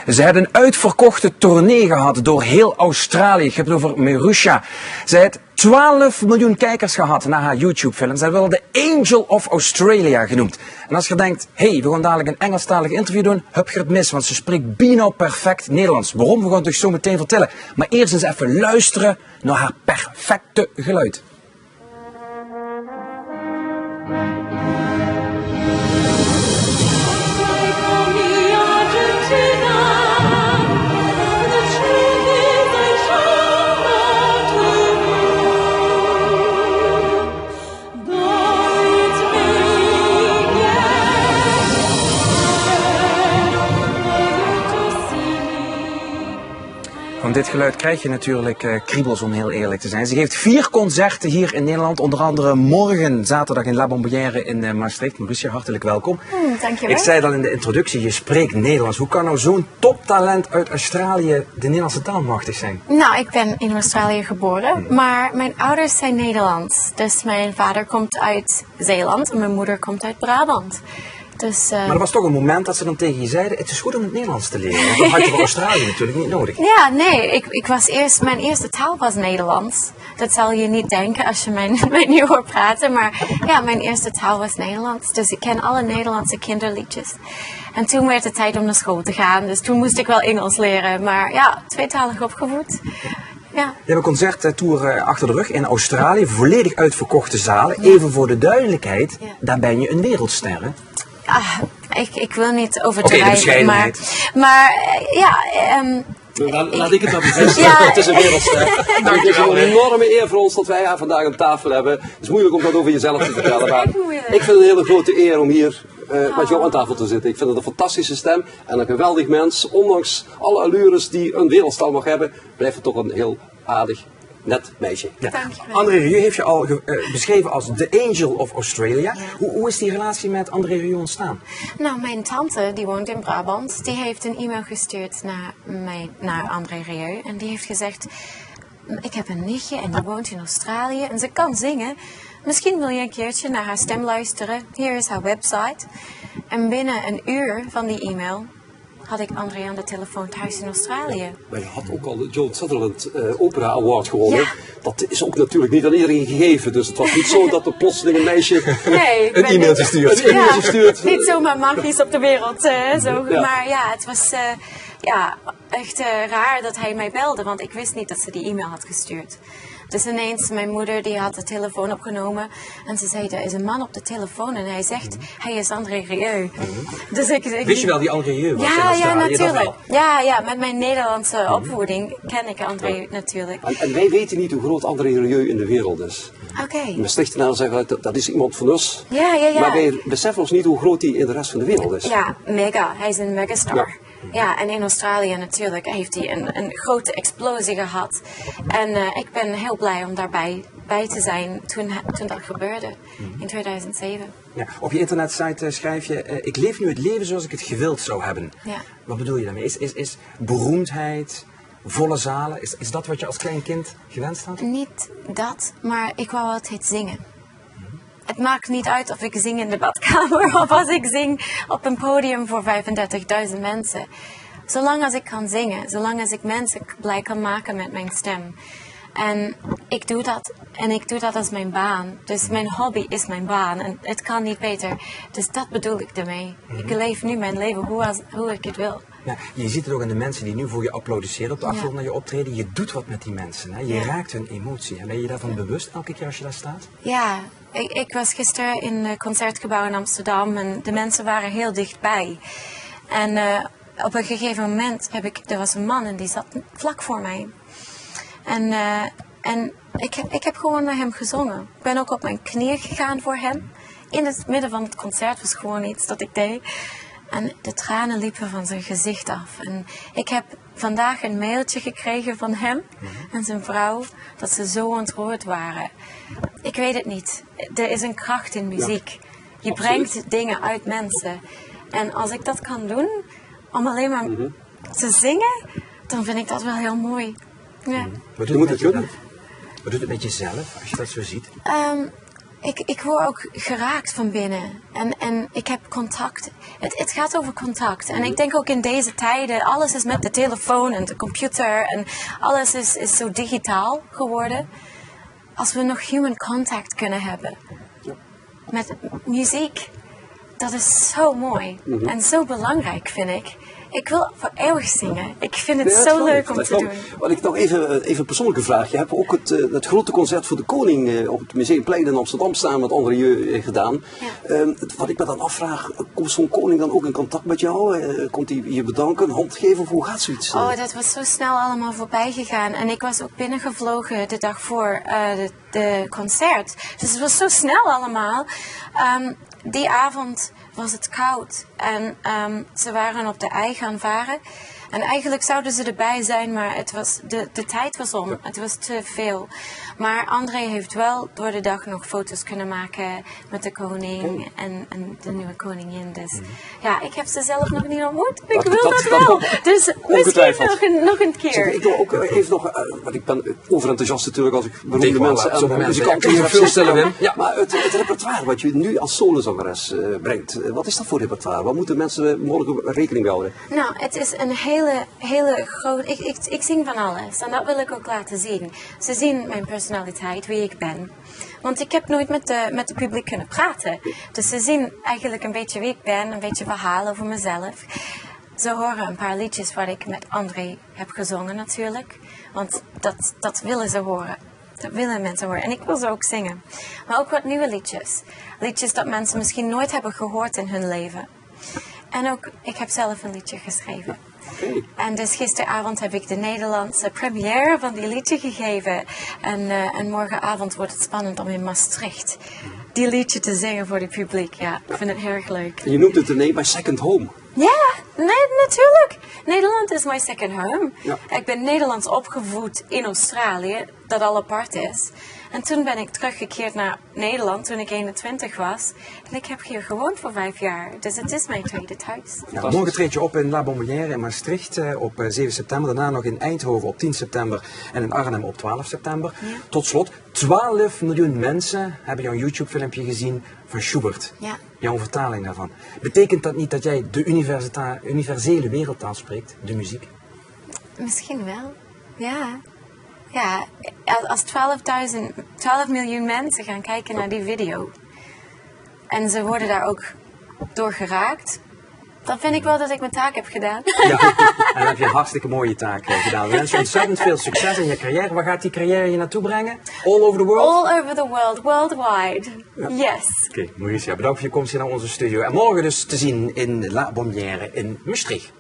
Ze hebben een uitverkochte tournee gehad door heel Australië. Ik heb het over Marusha. Zij heeft 12 miljoen kijkers gehad naar haar YouTube-film. Zij wilde de Angel of Australia genoemd. En als je denkt, hey, we gaan dadelijk een Engelstalig interview doen, heb je het mis, want ze spreekt bijna perfect Nederlands. Waarom? We gaan het dus zo meteen vertellen. Maar eerst eens even luisteren naar haar perfecte geluid. Van dit geluid krijg je natuurlijk kriebels, om heel eerlijk te zijn. Ze geeft 4 concerten hier in Nederland, onder andere morgen zaterdag in La Bombière in Maastricht. Marusha, hartelijk welkom. Dankjewel. Ik zei al in de introductie, je spreekt Nederlands. Hoe kan nou zo'n toptalent uit Australië de Nederlandse taal machtig zijn? Nou, ik ben in Australië geboren, maar mijn ouders zijn Nederlands. Dus mijn vader komt uit Zeeland en mijn moeder komt uit Brabant. Dus, Maar er was toch een moment dat ze dan tegen je zeiden, het is goed om het Nederlands te leren. Want dat had je voor Australië natuurlijk niet nodig. Ja, nee, mijn eerste taal was Nederlands. Dat zal je niet denken als je mij nu hoort praten, maar ja, mijn eerste taal was Nederlands. Dus ik ken alle Nederlandse kinderliedjes. En toen werd het tijd om naar school te gaan, dus toen moest ik wel Engels leren. Maar ja, tweetalig opgevoed. Ja. Je hebt een concerttour achter de rug in Australië, volledig uitverkochte zalen. Ja. Even voor de duidelijkheid, daar ben je een wereldster, hè? Ik wil niet overdrijven, Laat ik het dan bevestigen. Het is een wereldster. Het is een enorme eer voor ons dat wij haar vandaag aan tafel hebben. Het is moeilijk om dat over jezelf te vertellen, maar ik vind het een hele grote eer om hier met jou aan tafel te zitten. Ik vind het een fantastische stem en een geweldig mens. Ondanks alle allures die een wereldster mag hebben, blijft het toch een heel aardig, net meisje. Ja. André Rieu heeft je al beschreven als de Angel of Australia. Ja. Hoe is die relatie met André Rieu ontstaan? Nou, mijn tante, die woont in Brabant, die heeft een e-mail gestuurd naar André Rieu. En die heeft gezegd, ik heb een nichtje en die woont in Australië en ze kan zingen. Misschien wil je een keertje naar haar stem luisteren. Hier is haar website. En binnen een uur van die e-mail had ik André aan de telefoon thuis in Australië. Maar je had ook al de Joe Sutherland Opera Award gewonnen. Ja. Dat is ook natuurlijk niet aan iedereen gegeven. Dus het was niet zo dat er plotseling een meisje een e-mailtje stuurt. Niet zomaar magisch op de wereld. Zo. Ja. Maar ja, het was echt raar dat hij mij belde. Want ik wist niet dat ze die e-mail had gestuurd. Dus ineens, mijn moeder die had de telefoon opgenomen en ze zei, er is een man op de telefoon en hij zegt, hij is André Rieu. Dus wist je wel die André Rieu was? Ja, natuurlijk. Ja, met mijn Nederlandse opvoeding ken ik André natuurlijk. En wij weten niet hoe groot André Rieu in de wereld is. Oké. Maastrichtenaren zeggen, dat is iemand van ons. Ja. Maar wij beseffen ons niet hoe groot hij in de rest van de wereld is. Ja, mega. Hij is een megastar. Ja, en in Australië natuurlijk heeft hij een grote explosie gehad. En ik ben heel blij om daarbij te zijn toen dat gebeurde, in 2007. Ja, op je internetsite schrijf je, ik leef nu het leven zoals ik het gewild zou hebben. Ja. Wat bedoel je daarmee? Is beroemdheid, volle zalen, is dat wat je als klein kind gewenst had? Niet dat, maar ik wou altijd zingen. Het maakt niet uit of ik zing in de badkamer of als ik zing op een podium voor 35.000 mensen. Zolang als ik kan zingen, zolang als ik mensen blij kan maken met mijn stem. En ik doe dat. En ik doe dat als mijn baan. Dus mijn hobby is mijn baan. En het kan niet beter. Dus dat bedoel ik ermee. Ik leef nu mijn leven hoe ik het wil. Ja, je ziet het ook aan de mensen die nu voor je applaudisseren op de achtergrond naar je optreden. Je doet wat met die mensen. Hè? Je raakt hun emotie. En ben je daarvan bewust elke keer als je daar staat? Ja, ik was gisteren in het Concertgebouw in Amsterdam. En de mensen waren heel dichtbij. En op een gegeven moment er was een man en die zat vlak voor mij. En ik heb gewoon naar hem gezongen. Ik ben ook op mijn knieën gegaan voor hem. In het midden van het concert was gewoon iets dat ik deed. En de tranen liepen van zijn gezicht af. En ik heb vandaag een mailtje gekregen van hem en zijn vrouw dat ze zo ontroerd waren. Ik weet het niet. Er is een kracht in muziek. Je brengt dingen uit mensen. En als ik dat kan doen, om alleen maar te zingen, dan vind ik dat wel heel mooi. Ja. Wat doet het met jezelf, als je dat zo ziet? ik word ook geraakt van binnen. En ik heb contact. Het gaat over contact. En ik denk ook in deze tijden, alles is met de telefoon en de computer. En alles is zo digitaal geworden. Als we nog human contact kunnen hebben. Met muziek. Dat is zo mooi. En zo belangrijk, vind ik. Ik wil voor eeuwig zingen. Ik vind het zo leuk om te doen. Wat ik nog even een persoonlijke vraagje heb. Ook het grote concert voor de koning op het Museumplein in Amsterdam staan met André gedaan. Ja. Wat ik me dan afvraag, komt zo'n koning dan ook in contact met jou? Komt hij je bedanken, hand geven of hoe gaat zoiets? Oh, dat was zo snel allemaal voorbij gegaan. En ik was ook binnengevlogen de dag voor de concert. Dus het was zo snel allemaal. Die avond was het koud en ze waren op de ei gaan varen. En eigenlijk zouden ze erbij zijn, maar de tijd was om. Het was te veel. Maar André heeft wel door de dag nog foto's kunnen maken met de koning en de nieuwe koningin. Dus ja, ik heb ze zelf nog niet ontmoet. Ik wil dat wel. Dus misschien nog een keer. Ik wil ook even nog, want ik ben overenthousiast natuurlijk als ik beroemde mensen en muzikanten je voorstellen. Ja. Maar het repertoire wat je nu als solozangeres brengt, wat is dat voor repertoire? Wat moeten mensen morgen rekening mee houden? Nou, het is een hele grote... Ik zing van alles en dat wil ik ook laten zien. Ze zien mijn personaliteit, wie ik ben. Want ik heb nooit met het publiek kunnen praten. Dus ze zien eigenlijk een beetje wie ik ben, een beetje verhaal over mezelf. Ze horen een paar liedjes wat ik met André heb gezongen natuurlijk. Want dat willen ze horen. Dat willen mensen horen. En ik wil ze ook zingen. Maar ook wat nieuwe liedjes. Liedjes dat mensen misschien nooit hebben gehoord in hun leven. En ook, ik heb zelf een liedje geschreven. Okay. En dus gisteravond heb ik de Nederlandse première van die liedje gegeven. En morgenavond wordt het spannend om in Maastricht die liedje te zingen voor het publiek. Ja, ik vind het heel erg leuk. En je noemt het My Second Home. Ja, nee, natuurlijk. Nederland is my second home. Ja. Ik ben Nederlands opgevoed in Australië, dat al apart is. En toen ben ik teruggekeerd naar Nederland toen ik 21 was. En ik heb hier gewoond voor 5 jaar. Dus het is mijn tweede thuis. Ja, morgen treed je op in La Bombonnière in Maastricht op 7 september. Daarna nog in Eindhoven op 10 september en in Arnhem op 12 september. Ja. Tot slot, 12 miljoen mensen hebben jouw YouTube-filmpje gezien van Schubert. Ja. Jouw vertaling daarvan. Betekent dat niet dat jij de universele wereldtaal spreekt, de muziek? Misschien wel, ja. Ja, als 12 miljoen mensen gaan kijken naar die video en ze worden daar ook door geraakt, dan vind ik wel dat ik mijn taak heb gedaan. Ja, en dan heb je een hartstikke mooie taak gedaan. We wensen je ontzettend veel succes in je carrière. Waar gaat die carrière je naartoe brengen? All over the world? All over the world, worldwide. Ja. Yes. Oké, Mauricia, bedankt voor je komst hier naar onze studio. En morgen dus te zien in La Bombonnière in Maastricht.